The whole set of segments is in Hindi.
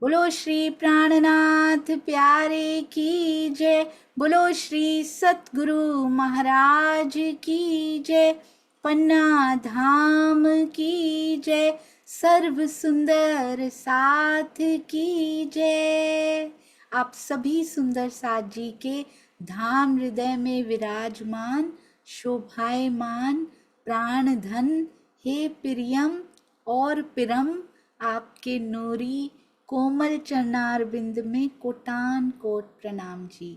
बोलो श्री प्राणनाथ प्यारे की जय। बोलो श्री सतगुरु महाराज की जय। पन्ना धाम की जय। सर्व सुंदर साथ की जय। आप सभी सुंदर साथ जी के धाम हृदय में विराजमान शोभायमान प्राण धन हे प्रियम और पिरम आपके नूरी कोमल चरणार बिंद में कोटान कोट प्रणाम जी।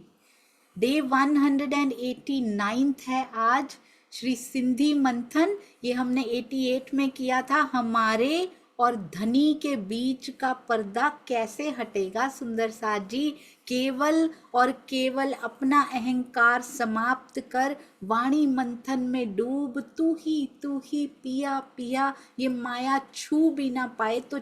डे 189 है आज श्री सिंधी मंथन। ये हमने 88 में किया था। हमारे और धनी के बीच का पर्दा कैसे हटेगा सुंदर साथ जी। केवल और केवल अपना अहंकार समाप्त कर वाणी मंथन में डूब तू ही पिया पिया ये माया छू भी ना पाए तो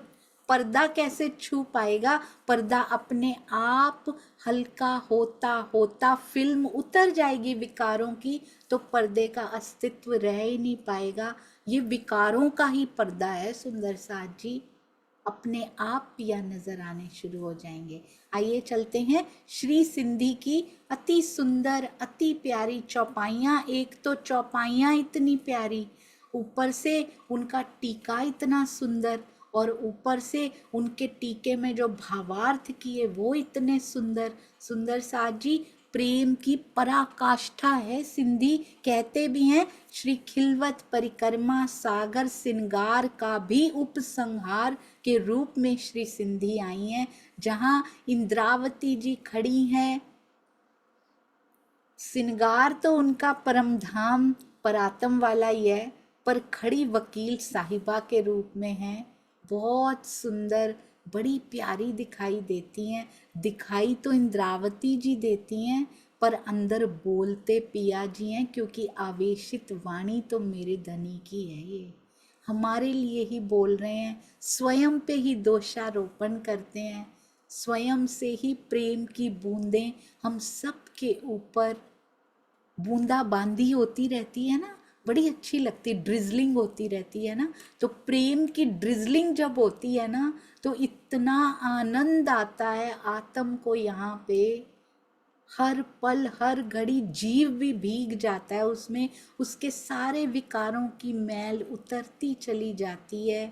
पर्दा कैसे छू पाएगा। पर्दा अपने आप हल्का होता होता फिल्म उतर जाएगी विकारों की, तो पर्दे का अस्तित्व रह ही नहीं पाएगा। ये विकारों का ही पर्दा है सुंदर साथ जी। अपने आप पिया नजर आने शुरू हो जाएंगे। आइए चलते हैं श्री सिंधी की अति सुंदर अति प्यारी चौपाइयाँ। एक तो चौपाइयाँ इतनी प्यारी, ऊपर से उनका टीका इतना सुंदर, और ऊपर से उनके टीके में जो भावार्थ किए वो इतने सुंदर। सुंदर साथ जी प्रेम की पराकाष्ठा है सिंधी। कहते भी हैं श्री खिलवत परिक्रमा सागर सिंगार का भी उपसंहार के रूप में श्री सिंधी आई हैं। जहां इंद्रावती जी खड़ी हैं, सिंगार तो उनका परम धाम परातम वाला ही है, पर खड़ी वकील साहिबा के रूप में है। बहुत सुंदर, बड़ी प्यारी दिखाई देती हैं। दिखाई तो इंद्रावती जी देती हैं, पर अंदर बोलते पिया जी हैं, क्योंकि आवेशित वाणी तो मेरे धनी की है। ये हमारे लिए ही बोल रहे हैं, स्वयं पे ही दोषारोपण करते हैं, स्वयं से ही प्रेम की बूंदें हम सब के ऊपर बूंदा बांदी होती रहती है ना, बड़ी अच्छी लगती, ड्रिजलिंग होती रहती है ना। तो प्रेम की ड्रिजलिंग जब होती है ना, तो इतना आनंद आता है आत्म को यहाँ पे। हर पल हर घड़ी जीव भी भीग जाता है उसमें, उसके सारे विकारों की मैल उतरती चली जाती है।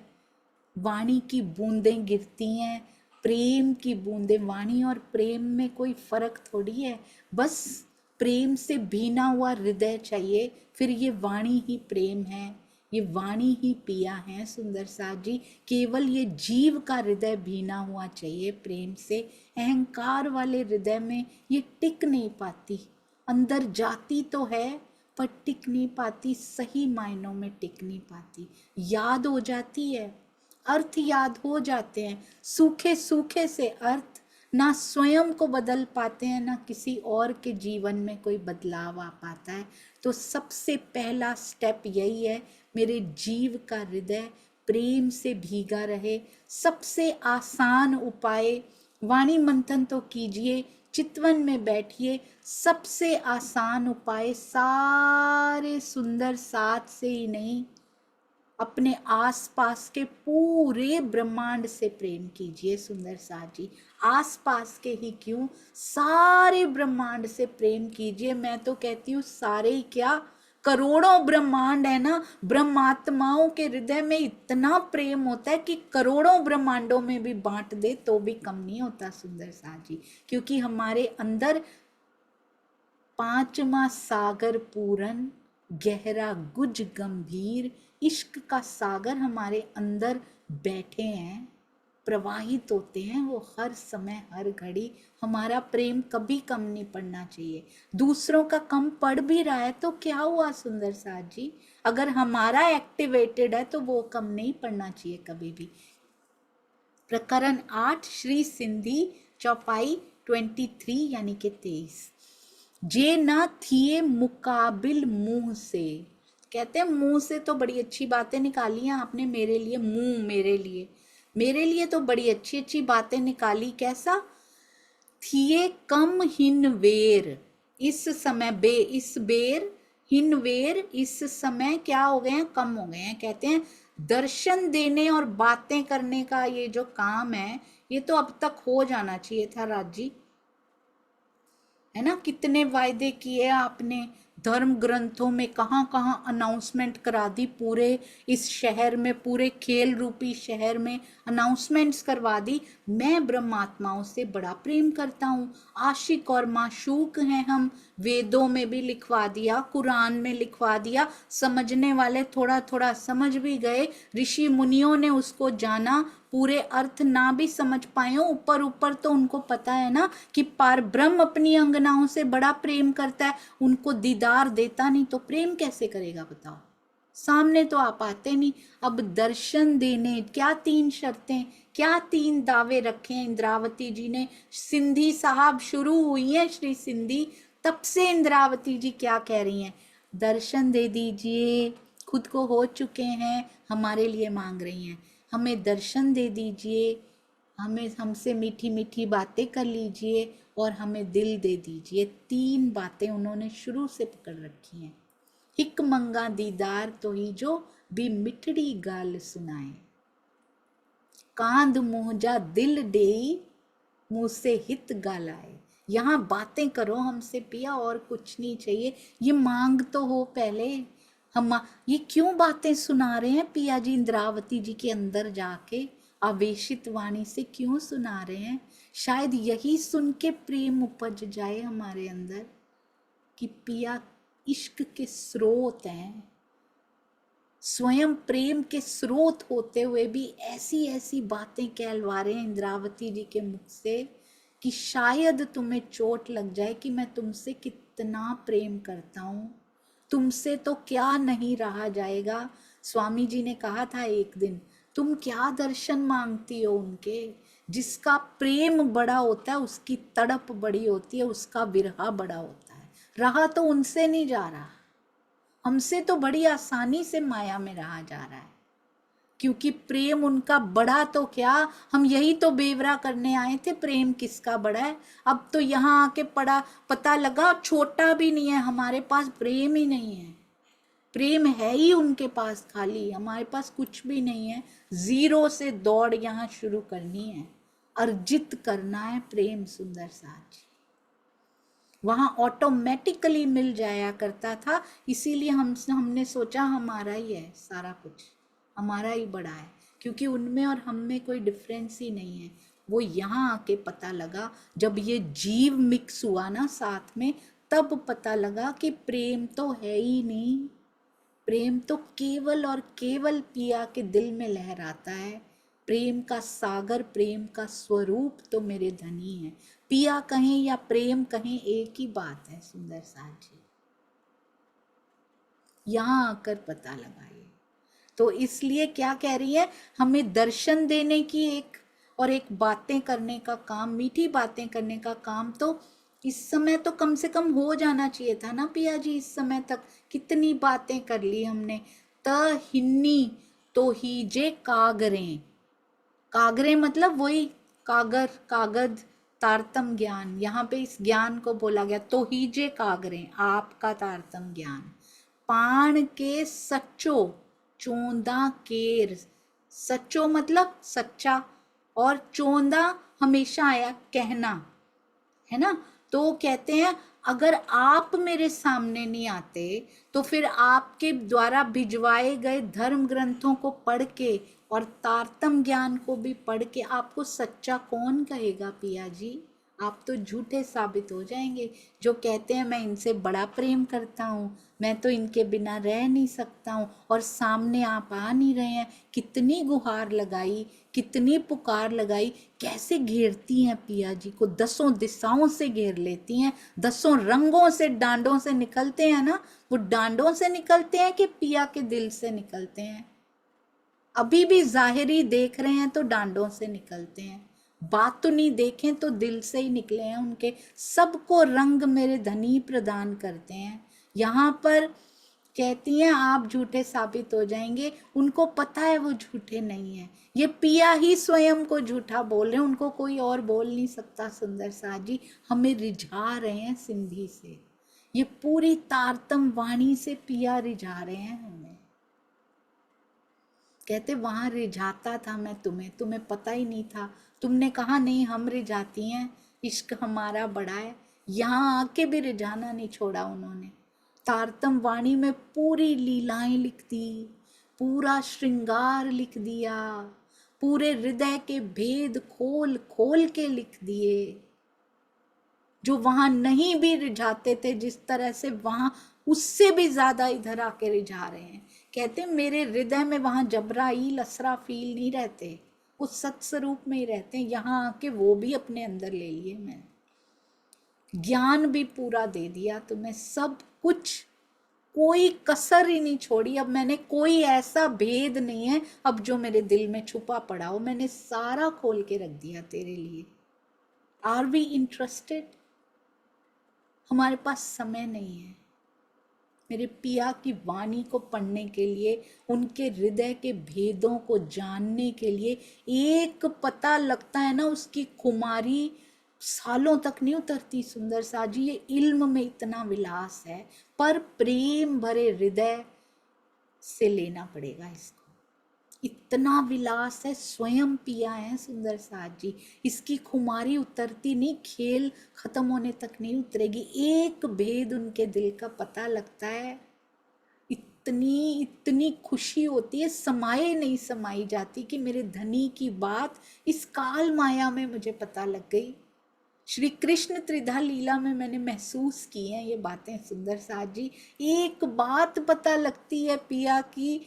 वाणी की बूंदें गिरती हैं, प्रेम की बूंदें। वाणी और प्रेम में कोई फर्क थोड़ी है, बस प्रेम से भीना हुआ हृदय चाहिए, फिर ये वाणी ही प्रेम है, ये वाणी ही पिया है सुंदर साथ जी। केवल ये जीव का हृदय भीना हुआ चाहिए प्रेम से। अहंकार वाले हृदय में ये टिक नहीं पाती। अंदर जाती तो है पर टिक नहीं पाती, सही मायनों में टिक नहीं पाती। याद हो जाती है, अर्थ याद हो जाते हैं, सूखे सूखे से अर्थ। ना स्वयं को बदल पाते हैं, ना किसी और के जीवन में कोई बदलाव आ पाता है। तो सबसे पहला स्टेप यही है, मेरे जीव का हृदय प्रेम से भीगा रहे। सबसे आसान उपाय, वाणी मंथन तो कीजिए, चितवन में बैठिए। सबसे आसान उपाय सारे सुंदर साथ से ही नहीं, अपने आसपास के पूरे ब्रह्मांड से प्रेम कीजिए सुंदर साथ जी। आसपास के ही क्यों, सारे ब्रह्मांड से प्रेम कीजिए। मैं तो कहती हूँ सारे ही क्या, करोड़ों ब्रह्मांड है ना। ब्रह्मात्माओं के हृदय में इतना प्रेम होता है कि करोड़ों ब्रह्मांडों में भी बांट दे तो भी कम नहीं होता सुंदर साथ जी। क्योंकि हमारे अंदर पांचवा सागर पूरन, गहरा गुज गंभीर इश्क का सागर हमारे अंदर बैठे हैं, प्रवाहित होते हैं वो हर समय हर घड़ी। हमारा प्रेम कभी कम नहीं पड़ना चाहिए। दूसरों का कम पड़ भी रहा है तो क्या हुआ सुंदर साथ जी, अगर हमारा एक्टिवेटेड है तो वो कम नहीं पड़ना चाहिए कभी भी। प्रकरण 8 श्री सिंधी चौपाई 23 यानी कि 23। जे ना थिए मुकाबिल मुंह से। कहते हैं मुंह से तो बड़ी अच्छी बातें निकाली हैं आपने मेरे लिए, मुंह मेरे लिए तो बड़ी अच्छी अच्छी बातें निकाली। कैसा? थिए कम हिन वेर, इस समय बे, इस बेर, हिन वेर, इस समय क्या हो गए हैं, कम हो गए हैं। कहते हैं दर्शन देने और बातें करने का ये जो काम है, ये तो अब तक हो जाना चाहिए था राजी, है ना। कितने वायदे किए आपने, धर्म ग्रंथों में कहाँ कहाँ अनाउंसमेंट करा दी, पूरे इस शहर में, पूरे खेल रूपी शहर में अनाउंसमेंट्स करवा दी, मैं ब्रह्मात्माओं से बड़ा प्रेम करता हूँ, आशिक और माशूक हैं हम। वेदों में भी लिखवा दिया, कुरान में लिखवा दिया, समझने वाले थोड़ा थोड़ा समझ भी गए, ऋषि मुनियों ने उसको जाना, पूरे अर्थ ना भी समझ पाए हो, ऊपर ऊपर तो उनको पता है ना कि पार ब्रह्म अपनी अंगनाओं से बड़ा प्रेम करता है, उनको दीदार देता नहीं तो प्रेम कैसे करेगा बताओ, सामने तो आप आते नहीं। अब दर्शन देने, क्या 3 शर्तें, क्या 3 दावे रखे हैं इंद्रावती जी ने। सिंधी साहब शुरू हुई है श्री सिंधी, तब से इंद्रावती जी क्या कह रही हैं, दर्शन दे दीजिए, खुद को हो चुके हैं, हमारे लिए मांग रही हैं, हमें दर्शन दे दीजिए, हमें हमसे मीठी मीठी बातें कर लीजिए और हमें दिल दे दीजिए। 3 बातें उन्होंने शुरू से पकड़ रखी हैं। हिक मंगा दीदार तो ही जो भी मिठड़ी गाल सुनाए, कांद मुंहजा दिल देई मुंह से हित गालाए। यहाँ बातें करो हमसे पिया, और कुछ नहीं चाहिए, ये मांग तो हो पहले। हम ये क्यों बातें सुना रहे हैं पिया जी इंद्रावती जी के अंदर जाके, आवेशित वाणी से क्यों सुना रहे हैं, शायद यही सुन के प्रेम उपज जाए हमारे अंदर कि पिया इश्क के स्रोत हैं, स्वयं प्रेम के स्रोत होते हुए भी ऐसी ऐसी बातें कहलवा रहे हैं इंद्रावती जी के मुख से कि शायद तुम्हें चोट लग जाए कि मैं तुमसे कितना प्रेम करता हूँ, तुमसे तो क्या नहीं रहा जाएगा। स्वामी जी ने कहा था एक दिन, तुम क्या दर्शन मांगती हो उनके, जिसका प्रेम बड़ा होता है उसकी तड़प बड़ी होती है, उसका विरहा बड़ा होता है। रहा तो उनसे नहीं जा रहा, हमसे तो बड़ी आसानी से माया में रहा जा रहा है, क्योंकि प्रेम उनका बड़ा तो क्या, हम यही तो बेवरा करने आए थे, प्रेम किसका बड़ा है। अब तो यहाँ आके पता लगा छोटा भी नहीं है, हमारे पास प्रेम ही नहीं है, प्रेम है ही उनके पास खाली, हमारे पास कुछ भी नहीं है। जीरो से दौड़ यहाँ शुरू करनी है, अर्जित करना है प्रेम सुंदर साज, वहाँ ऑटोमेटिकली मिल जाया करता था। इसीलिए हमने सोचा हमारा ही है सारा कुछ, हमारा ही बड़ा है, क्योंकि उनमें और हम में कोई डिफरेंस ही नहीं है। वो यहाँ आके पता लगा, जब ये जीव मिक्स हुआ ना साथ में, तब पता लगा कि प्रेम तो है ही नहीं, प्रेम तो केवल और केवल पिया के दिल में लहराता है। प्रेम का सागर, प्रेम का स्वरूप तो मेरे धनी है। पिया कहें या प्रेम कहें, एक ही बात है सुंदर साज जी, यहाँ आकर पता लगाइए। तो इसलिए क्या कह रही है, हमें दर्शन देने की एक, और एक बातें करने का काम, मीठी बातें करने का काम तो इस समय तो कम से कम हो जाना चाहिए था ना पिया जी। इस समय तक कितनी बातें कर ली हमने। त हिन्नी तो ही जे कागरें, कागरे मतलब वही कागर, कागज, तारतम ज्ञान, यहाँ पे इस ज्ञान को बोला गया, तो ही जे कागरे, आपका तारतम ज्ञान, पाण के सच्चो चोंदा केर, सच्चो मतलब सच्चा, और चोंदा हमेशा आया कहना, है ना। तो कहते हैं अगर आप मेरे सामने नहीं आते तो फिर आपके द्वारा भिजवाए गए धर्म ग्रंथों को पढ़ के और तारतम ज्ञान को भी पढ़ के आपको सच्चा कौन कहेगा पिया जी, आप तो झूठे साबित हो जाएंगे। जो कहते हैं मैं इनसे बड़ा प्रेम करता हूँ, मैं तो इनके बिना रह नहीं सकता हूँ, और सामने आप आ नहीं रहे हैं। कितनी गुहार लगाई, कितनी पुकार लगाई, कैसे घेरती हैं पिया जी को, 10 दिशाओं से घेर लेती हैं, 10 रंगों से, डांडों से निकलते हैं ना, वो डांडों से निकलते हैं कि पिया के दिल से निकलते हैं। अभी भी जाहिरी देख रहे हैं तो डांडों से निकलते हैं, बात तो नहीं देखें तो दिल से ही निकले हैं उनके। सबको रंग मेरे धनी प्रदान करते हैं। यहाँ पर कहती हैं आप झूठे साबित हो जाएंगे, उनको पता है वो झूठे नहीं है, ये पिया ही स्वयं को झूठा बोल रहे हैं, उनको कोई और बोल नहीं सकता। सुंदर साज जी हमें रिझा रहे हैं सिंधी से, ये पूरी तारतम वाणी से पिया रिझा रहे हैं हमें। कहते वहां रिझाता था मैं तुम्हें, तुम्हें पता ही नहीं था, तुमने कहा नहीं हम रिझाती हैं, इश्क हमारा बड़ा है। यहाँ आके भी रिझाना नहीं छोड़ा उन्होंने। तारतम वाणी में पूरी लीलाएं लिख दी, पूरा श्रृंगार लिख दिया, पूरे हृदय के भेद खोल खोल के लिख दिए, जो वहां नहीं भी रिझाते थे जिस तरह से, वहां उससे भी ज्यादा इधर आके रिझा रहे हैं। कहते मेरे हृदय में वहां जबराइल असराफील नहीं रहते, उस सत स्वरूप में ही रहते हैं। यहाँ आके वो भी अपने अंदर ले लिए मैंने, ज्ञान भी पूरा दे दिया तुम्हें, सब कुछ, कोई कसर ही नहीं छोड़ी। अब मैंने कोई ऐसा भेद नहीं है अब जो मेरे दिल में छुपा पड़ा हो, मैंने सारा खोल के रख दिया तेरे लिए। Are we interested? हमारे पास समय नहीं है मेरे पिया की वाणी को पढ़ने के लिए, उनके हृदय के भेदों को जानने के लिए। एक पता लगता है ना उसकी खुमारी सालों तक नहीं उतरती। सुंदर सा जी, ये इल्म में इतना विलास है, पर प्रेम भरे हृदय से लेना पड़ेगा इसको। इतना विलास है, स्वयं पिया है सुंदर साथ जी, इसकी खुमारी उतरती नहीं, खेल खत्म होने तक नहीं उतरेगी। एक भेद उनके दिल का पता लगता है, इतनी इतनी खुशी होती है, समाये नहीं समाई जाती कि मेरे धनी की बात इस काल माया में मुझे पता लग गई। श्री कृष्ण त्रिधा लीला में मैंने महसूस की हैं ये बातें सुंदर साथ जी। एक बात पता लगती है पिया की,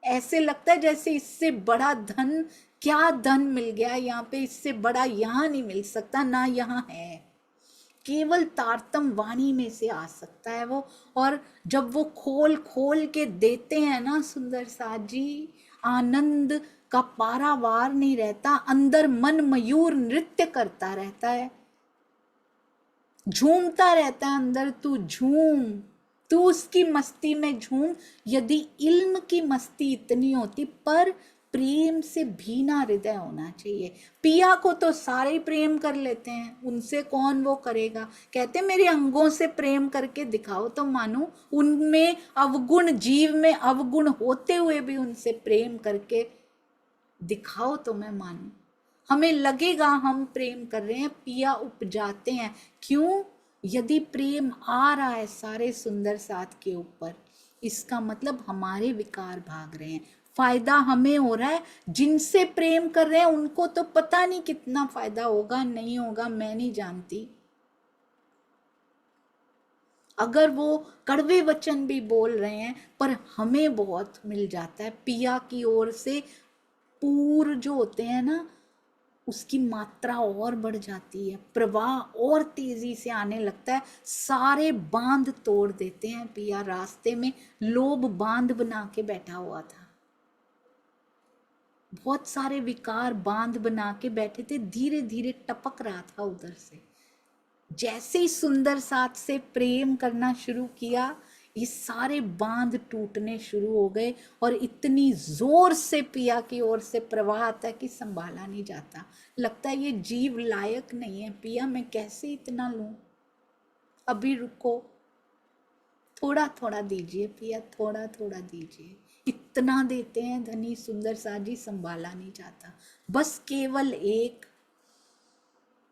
ऐसे लगता है जैसे इससे बड़ा धन, क्या धन मिल गया यहाँ पे, इससे बड़ा यहाँ नहीं मिल सकता, ना यहाँ है। केवल तारतम वाणी में से आ सकता है वो। और जब वो खोल खोल के देते हैं ना सुंदर साथ जी, आनंद का पारावार नहीं रहता, अंदर मन मयूर नृत्य करता रहता है, झूमता रहता है अंदर। तू झूम, तू उसकी मस्ती में झूम। यदि इल्म की मस्ती इतनी होती, पर प्रेम से भीना हृदय होना चाहिए। पिया को तो सारे प्रेम कर लेते हैं, उनसे कौन वो करेगा। कहते मेरे अंगों से प्रेम करके दिखाओ तो मानो, उनमें अवगुण, जीव में अवगुण होते हुए भी उनसे प्रेम करके दिखाओ तो मैं मानूं। हमें लगेगा हम प्रेम कर रहे हैं, पिया उपजाते हैं। क्यों? यदि प्रेम आ रहा है सारे सुंदर साथ के ऊपर, इसका मतलब हमारे विकार भाग रहे हैं, फायदा हमें हो रहा है। जिनसे प्रेम कर रहे हैं उनको तो पता नहीं कितना फायदा होगा, नहीं होगा, मैं नहीं जानती। अगर वो कड़वे वचन भी बोल रहे हैं, पर हमें बहुत मिल जाता है पिया की ओर से। पूर जो होते हैं ना, उसकी मात्रा और बढ़ जाती है, प्रवाह और तेजी से आने लगता है, सारे बांध तोड़ देते हैं पिया। रास्ते में लोभ बांध बना के बैठा हुआ था, बहुत सारे विकार बांध बना के बैठे थे, धीरे धीरे टपक रहा था उधर से। जैसे ही सुंदर साथ से प्रेम करना शुरू किया, ये सारे बांध टूटने शुरू हो गए, और इतनी जोर से पिया की ओर से प्रवाह आता है कि संभाला नहीं जाता। लगता है ये जीव लायक नहीं है, पिया मैं कैसे इतना लूं, अभी रुको, थोड़ा थोड़ा दीजिए पिया, थोड़ा थोड़ा दीजिए। इतना देते हैं धनी सुंदर सा जी, संभाला नहीं जाता। बस केवल एक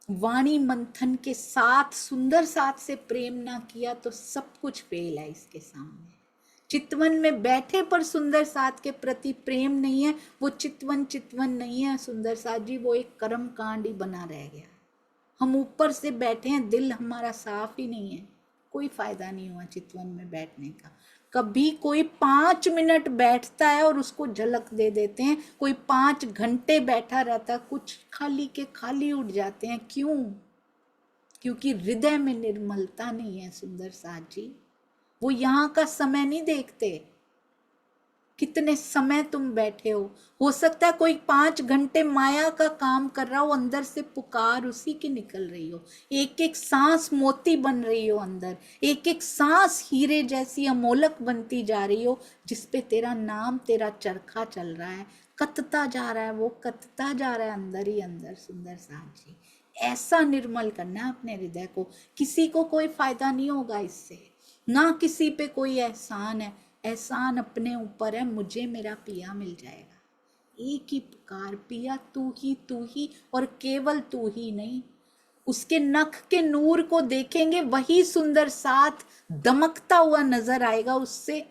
वाणी मंथन के साथ, सुंदर साथ से प्रेम ना किया तो सब कुछ फेल है इसके सामने। चितवन में बैठे पर सुंदर साथ के प्रति प्रेम नहीं है, वो चितवन चितवन नहीं है सुंदर साथ जी, वो एक कर्म कांड ही बना रह गया। हम ऊपर से बैठे हैं, दिल हमारा साफ ही नहीं है, कोई फायदा नहीं हुआ चितवन में बैठने का। कभी कोई 5 मिनट बैठता है और उसको झलक दे देते हैं, कोई 5 घंटे बैठा रहता है, कुछ खाली के खाली उठ जाते हैं। क्यों? क्योंकि हृदय में निर्मलता नहीं है सुंदर साथ जी। वो यहाँ का समय नहीं देखते, कितने समय तुम बैठे हो सकता है कोई 5 घंटे माया का काम कर रहा हो, अंदर से पुकार उसी की निकल रही हो, एक एक सांस मोती बन रही हो अंदर, एक एक सांस हीरे जैसी अमोलक बनती जा रही हो, जिसपे तेरा नाम, तेरा चरखा चल रहा है, कतता जा रहा है, वो कतता जा रहा है अंदर ही अंदर। सुंदर साथ जी, ऐसा निर्मल करना है अपने हृदय को। किसी को कोई फायदा नहीं होगा इससे, ना किसी पे कोई एहसान है, एहसान अपने ऊपर है, मुझे मेरा पिया मिल जाएगा। एक ही पुकार, पिया तू ही और केवल तू ही नहीं। उसके नख के नूर को देखेंगे, वही सुंदर साथ दमकता हुआ नजर आएगा। उससे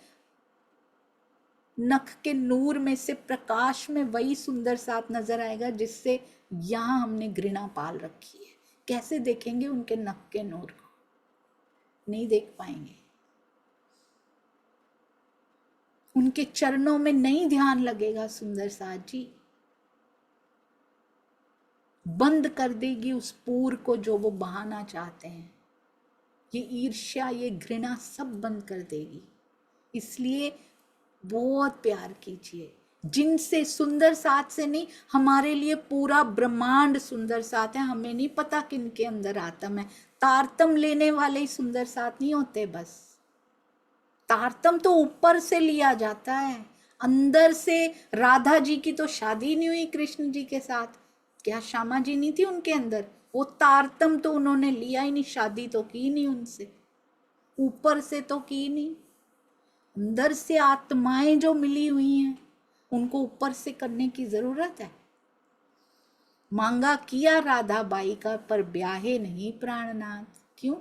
नख के नूर में से, प्रकाश में वही सुंदर साथ नजर आएगा जिससे यहां हमने घृणा पाल रखी है। कैसे देखेंगे उनके नख के नूर को? नहीं देख पाएंगे। उनके चरणों में नहीं ध्यान लगेगा सुंदर साथ जी। बंद कर देगी उस पूर को जो वो बहाना चाहते हैं। ये ईर्ष्या, ये घृणा सब बंद कर देगी। इसलिए बहुत प्यार कीजिए जिनसे, सुंदर साथ से नहीं, हमारे लिए पूरा ब्रह्मांड सुंदर साथ है। हमें नहीं पता किन के अंदर आत्म है। तारतम लेने वाले ही सुंदर साथ नहीं होते। बस तारतम तो ऊपर से लिया जाता है, अंदर से। राधा जी की तो शादी नहीं हुई कृष्ण जी के साथ, क्या श्यामा जी नहीं थी उनके अंदर? वो तारतम तो उन्होंने लिया ही नहीं, शादी तो की नहीं उनसे, ऊपर से तो की नहीं। अंदर से आत्माएं जो मिली हुई हैं उनको ऊपर से करने की जरूरत है। मांगा किया राधा बाई का, पर ब्याहे नहीं प्राणनाथ। क्यों?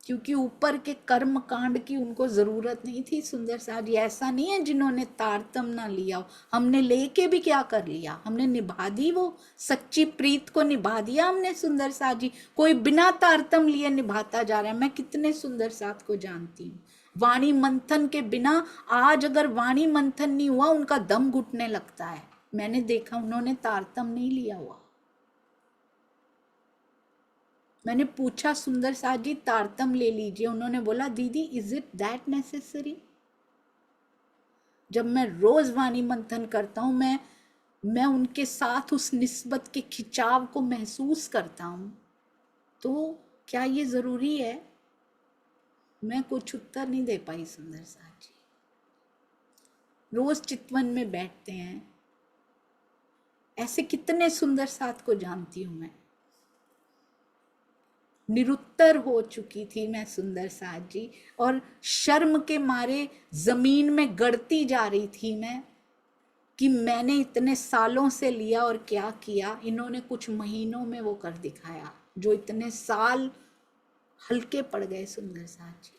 क्योंकि ऊपर के कर्म कांड की उनको जरूरत नहीं थी। सुंदर साथ जी ऐसा नहीं है जिन्होंने तारतम ना लिया हो। हमने लेके भी क्या कर लिया? हमने निभा दी, वो सच्ची प्रीत को निभा दिया हमने। सुंदर साथ जी कोई बिना तारतम लिए निभाता जा रहा है। मैं कितने सुंदर साथ को जानती हूँ, वाणी मंथन के बिना। आज अगर वाणी मंथन नहीं हुआ, उनका दम घुटने लगता है। मैंने देखा, उन्होंने तारतम नहीं लिया हुआ। मैंने पूछा, सुंदर साथ जी तारतम ले लीजिए। उन्होंने बोला, दीदी इज इट दैट नेसेसरी? जब मैं रोज वाणी मंथन करता हूं, मैं उनके साथ उस निस्बत के खिंचाव को महसूस करता हूं, तो क्या ये जरूरी है? मैं कुछ उत्तर नहीं दे पाई। सुंदर साथ जी रोज चितवन में बैठते हैं। ऐसे कितने सुंदर साथ को जानती हूं मैं। निरुत्तर हो चुकी थी मैं सुंदर साथ जी, और शर्म के मारे जमीन में गड़ती जा रही थी मैं कि मैंने इतने सालों से लिया और क्या किया। इन्होंने कुछ महीनों में वो कर दिखाया जो इतने साल हल्के पड़ गए सुंदर साथ जी।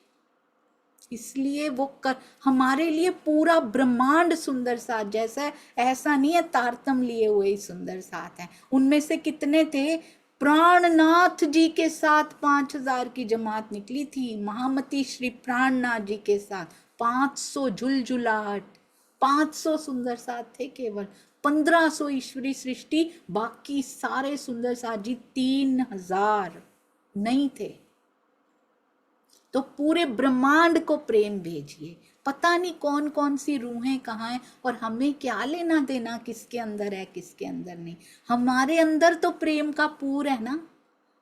इसलिए वो कर हमारे लिए पूरा ब्रह्मांड सुंदर साथ जैसा है। ऐसा नहीं है तारतम लिए हुए ही सुंदर साथ है। उनमें से कितने थे? प्राणनाथ जी के साथ 5000 की जमात निकली थी। महामती श्री प्राणनाथ जी के साथ 500 झुलझुलाहट, 500 सुंदर साथ थे केवल। 1500 ईश्वरी सृष्टि, बाकी सारे सुंदर साथ जी 3000 नहीं थे। तो पूरे ब्रह्मांड को प्रेम भेजिए। पता नहीं कौन कौन सी रूहें कहाँ हैं, और हमें क्या लेना देना किसके अंदर है किसके अंदर नहीं। हमारे अंदर तो प्रेम का पूर है ना,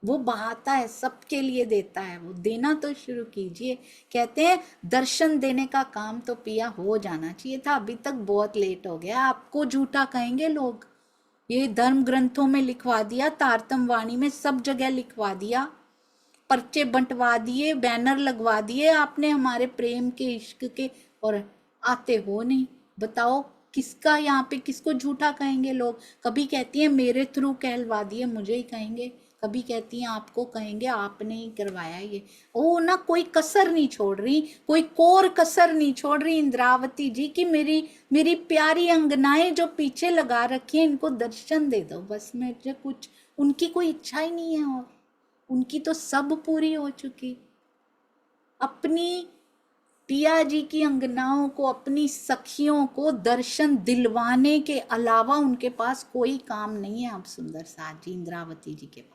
वो बहाता है, सबके लिए देता है। वो देना तो शुरू कीजिए। कहते हैं दर्शन देने का काम तो पिया हो जाना चाहिए था, अभी तक बहुत लेट हो गया। आपको झूठा कहेंगे लोग। ये धर्म ग्रंथों में लिखवा दिया, तारतम वाणी में सब जगह लिखवा दिया, पर्चे बंटवा दिए, बैनर लगवा दिए आपने हमारे प्रेम के, इश्क के, और आते हो नहीं। बताओ किसका यहाँ पे, किसको झूठा कहेंगे लोग? कभी कहती हैं मेरे थ्रू कहलवा दिए, मुझे ही कहेंगे। कभी कहती हैं आपको कहेंगे आपने ही करवाया ये। ओ ना, कोई कसर नहीं छोड़ रही, कोई कोर कसर नहीं छोड़ रही इंद्रावती जी की मेरी प्यारी अंगनाएं जो पीछे लगा रखी हैं, इनको दर्शन दे दो बस। मुझे कुछ, उनकी कोई इच्छा ही नहीं है, और उनकी तो सब पूरी हो चुकी। अपनी पिया जी की अंगनाओं को, अपनी सखियों को दर्शन दिलवाने के अलावा उनके पास कोई काम नहीं है अब सुंदर साथ जी, इंद्रावती जी के पास।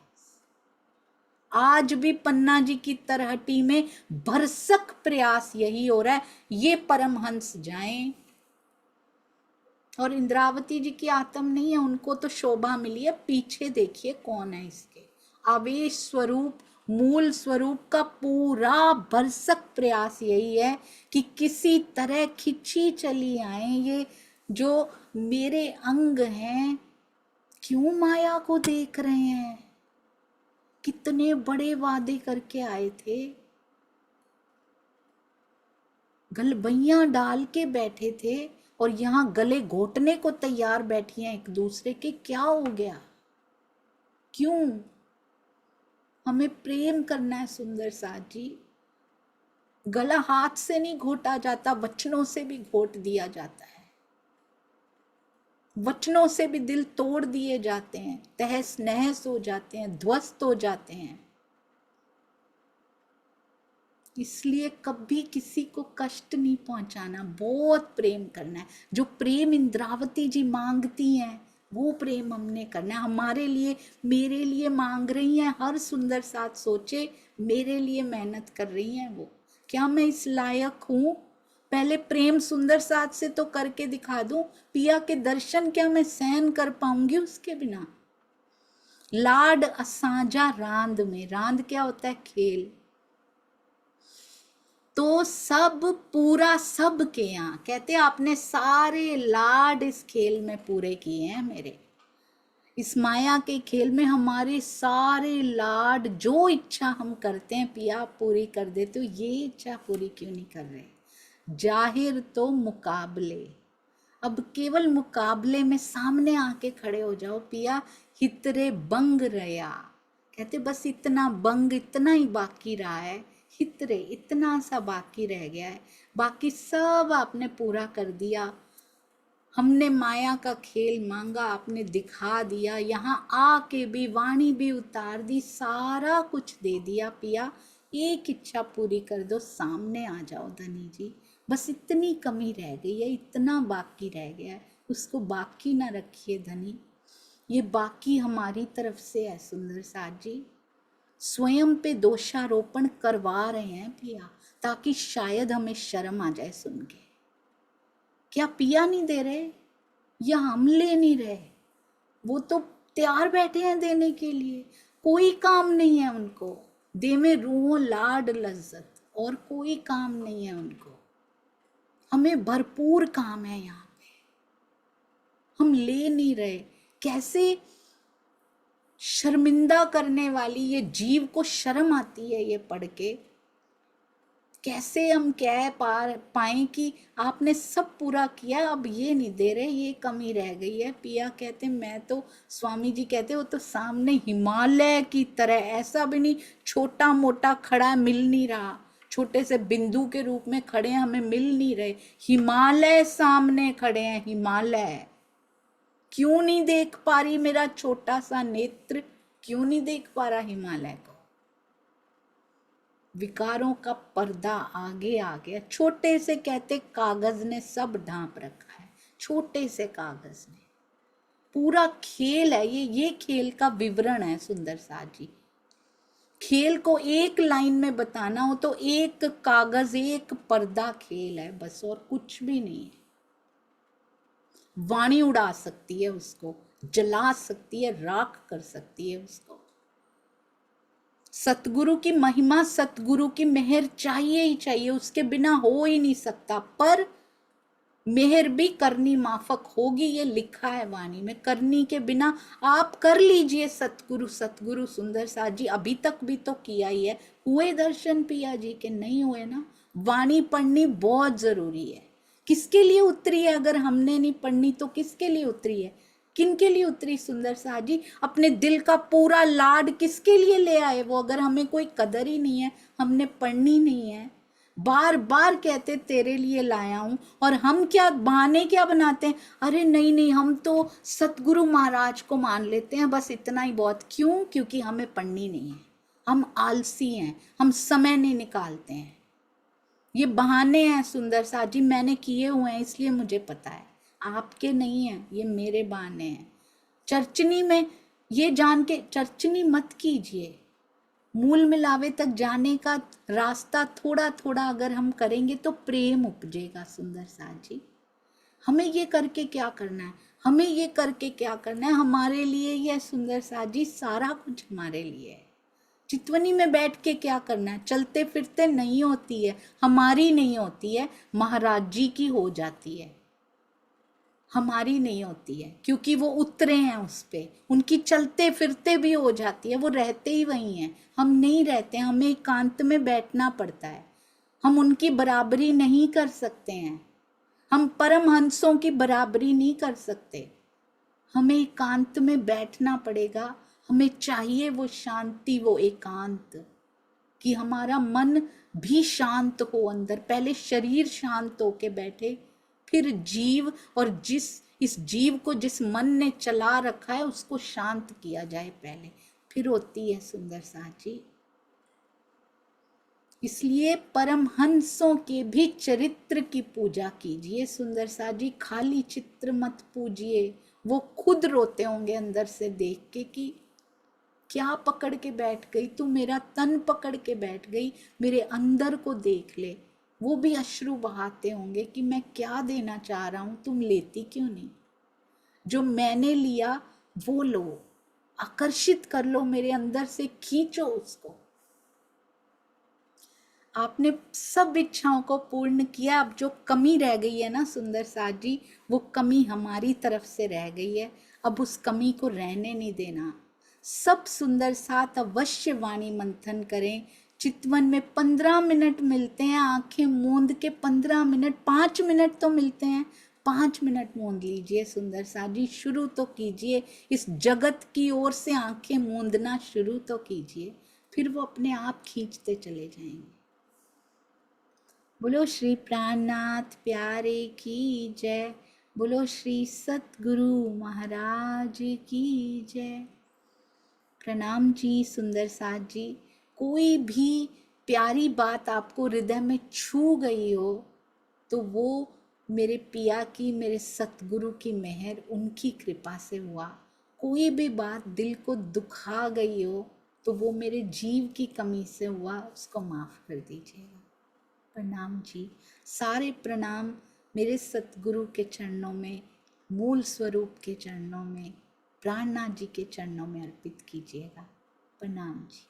आज भी पन्ना जी की तरहटी में भरसक प्रयास यही हो रहा है, ये परमहंस जाएं। और इंद्रावती जी की आत्म नहीं है, उनको तो शोभा मिली है। पीछे देखिए कौन है इसके, आवेश स्वरूप, मूल स्वरूप का पूरा भरसक प्रयास यही है कि किसी तरह खिंची चली आए। ये जो मेरे अंग हैं, क्यों माया को देख रहे हैं? कितने बड़े वादे करके आए थे, गलबैया डाल के बैठे थे, और यहाँ गले घोटने को तैयार बैठी हैं एक दूसरे के। क्या हो गया? क्यों? हमें प्रेम करना है सुंदर साथ जी। गला हाथ से नहीं घोटा जाता, वचनों से भी घोट दिया जाता है। वचनों से भी दिल तोड़ दिए जाते हैं, तहस नहस हो जाते हैं, ध्वस्त हो जाते हैं। इसलिए कभी किसी को कष्ट नहीं पहुंचाना, बहुत प्रेम करना है। जो प्रेम इंद्रावती जी मांगती हैं वो प्रेम हमने करना है। हमारे लिए, मेरे लिए मांग रही हैं। हर सुंदर साथ सोचे मेरे लिए मेहनत कर रही हैं वो। क्या मैं इस लायक हूँ? पहले प्रेम सुंदर साथ से तो करके दिखा दूं। पिया के दर्शन क्या मैं सहन कर पाऊंगी उसके बिना? लाड असांजा रांद में, रांद क्या होता है? खेल। तो सब पूरा, सब के यहाँ कहते आपने सारे लाड इस खेल में पूरे किए हैं मेरे। इस माया के खेल में हमारे सारे लाड, जो इच्छा हम करते हैं पिया पूरी कर देते हो। ये इच्छा पूरी क्यों नहीं कर रहे? जाहिर तो मुकाबले, अब केवल मुकाबले में सामने आके खड़े हो जाओ। पिया हितरे बंग रया, कहते बस इतना बंग, इतना ही बाकी रहा है। हितरे, इतना सा बाकी रह गया है, बाकी सब आपने पूरा कर दिया। हमने माया का खेल मांगा, आपने दिखा दिया। यहाँ आके भी वाणी भी उतार दी, सारा कुछ दे दिया। पिया एक इच्छा पूरी कर दो, सामने आ जाओ धनी जी। बस इतनी कमी रह गई है, इतना बाकी रह गया है, उसको बाकी ना रखिए धनी। ये बाकी हमारी तरफ से है सुंदर साथ जी। स्वयं पे दोषारोपण करवा रहे हैं पिया, ताकि शायद हमें शर्म आ जाए सुन के। क्या पिया नहीं दे रहे या हम ले नहीं रहे? वो तो तैयार बैठे हैं देने के लिए। कोई काम नहीं है उनको, दे में रूह लाड लज्जत, और कोई काम नहीं है उनको। हमें भरपूर काम है यहाँ पे, हम ले नहीं रहे। कैसे शर्मिंदा करने वाली ये जीव को शर्म आती है ये पढ़ के। कैसे हम कह पाए कि आपने सब पूरा किया, अब ये नहीं दे रहे, ये कमी रह गई है। पिया कहते मैं तो, स्वामी जी कहते वो तो सामने हिमालय की तरह, ऐसा भी नहीं छोटा मोटा खड़ा मिल नहीं रहा, छोटे से बिंदु के रूप में खड़े हैं, हमें मिल नहीं रहे। हिमालय सामने खड़े हैं, हिमालय। क्यों नहीं देख पा रही मेरा छोटा सा नेत्र? क्यों नहीं देख पा रहा हिमालय को? विकारों का पर्दा आगे आ गया। छोटे से कहते कागज ने सब ढांप रखा है, छोटे से कागज ने। पूरा खेल है ये खेल का विवरण है सुंदर साथ जी। खेल को एक लाइन में बताना हो तो एक कागज, एक पर्दा खेल है बस, और कुछ भी नहीं है। वाणी उड़ा सकती है उसको, जला सकती है, राख कर सकती है उसको। सतगुरु की महिमा, सतगुरु की मेहर चाहिए ही चाहिए, उसके बिना हो ही नहीं सकता। पर मेहर भी करनी माफक होगी, ये लिखा है वाणी में। करनी के बिना आप कर लीजिए सतगुरु सतगुरु सुंदर साथ जी, अभी तक भी तो किया ही है। हुए दर्शन पिया जी के? नहीं हुए ना। वाणी पढ़नी बहुत जरूरी है। किसके लिए उतरी है? अगर हमने नहीं पढ़नी तो किसके लिए उतरी है? किनके लिए उतरी सुंदर साथ जी? अपने दिल का पूरा लाड किसके लिए ले आए वो? अगर हमें कोई कदर ही नहीं है, हमने पढ़नी नहीं है। बार बार कहते तेरे लिए लाया हूं, और हम क्या बहाने क्या बनाते हैं? अरे नहीं नहीं, हम तो सतगुरु महाराज को मान लेते हैं, बस इतना ही बहुत। क्यों? क्योंकि हमें पढ़नी नहीं है, हम आलसी हैं, हम समय नहीं निकालते हैं। ये बहाने हैं सुंदर साथ जी, मैंने किए हुए हैं इसलिए मुझे पता है, आपके नहीं है, ये मेरे बहाने हैं। चर्चनी में ये जान के चर्चनी मत कीजिए। मूल मिलावे तक जाने का रास्ता थोड़ा थोड़ा अगर हम करेंगे तो प्रेम उपजेगा सुंदर साथ जी। हमें ये करके क्या करना है? हमें ये करके क्या करना है? हमारे लिए ये सुंदर साथ जी, सारा कुछ हमारे लिए है। चितवनी में बैठ के क्या करना है? चलते फिरते नहीं होती है, हमारी नहीं होती है, महाराज जी की हो जाती है, हमारी नहीं होती है, क्योंकि वो उतरे हैं उस पे। उनकी चलते फिरते भी हो जाती है, वो रहते ही वही हैं, हम नहीं रहते। हमें एकांत में बैठना पड़ता है, हम उनकी बराबरी नहीं कर सकते हैं। हम परमहंसों की बराबरी नहीं कर सकते। हमें एकांत में बैठना पड़ेगा। हमें चाहिए वो शांति, वो एकांत, कि हमारा मन भी शांत हो अंदर। पहले शरीर शांत होके बैठे, फिर जीव, और इस जीव को जिस मन ने चला रखा है उसको शांत किया जाए पहले, फिर होती है सुंदर साथ जी। इसलिए परमहंसों के भी चरित्र की पूजा कीजिए सुंदर साथ जी। खाली चित्र मत पूजिए। वो खुद रोते होंगे अंदर से देख के कि क्या पकड़ के बैठ गई तू, मेरा तन पकड़ के बैठ गई, मेरे अंदर को देख ले। वो भी अश्रु बहाते होंगे कि मैं क्या देना चाह रहा हूं, तुम लेती क्यों नहीं। जो मैंने लिया वो लो, आकर्षित कर लो, मेरे अंदर से खींचो उसको। आपने सब इच्छाओं को पूर्ण किया। अब जो कमी रह गई है ना सुंदर साथ जी, वो कमी हमारी तरफ से रह गई है। अब उस कमी को रहने नहीं देना। सब सुंदर साथ अवश्य वाणी मंथन करें। चितवन में 15 मिनट मिलते हैं, आंखें मूंद के 15 मिनट, 5 मिनट तो मिलते हैं, 5 मिनट मूंद लीजिए सुंदर साथ जी। शुरू तो कीजिए, इस जगत की ओर से आंखें मूंदना शुरू तो कीजिए, फिर वो अपने आप खींचते चले जाएंगे। बोलो श्री प्राणनाथ प्यारे की जय। बोलो श्री सतगुरु महाराज की जय। प्रणाम जी सुंदर साथ जी। कोई भी प्यारी बात आपको हृदय में छू गई हो तो वो मेरे पिया की, मेरे सतगुरु की मेहर, उनकी कृपा से हुआ। कोई भी बात दिल को दुखा गई हो तो वो मेरे जीव की कमी से हुआ, उसको माफ कर दीजिएगा। प्रणाम जी। सारे प्रणाम मेरे सतगुरु के चरणों में, मूल स्वरूप के चरणों में, प्राणनाथ जी के चरणों में अर्पित कीजिएगा। प्रणाम जी।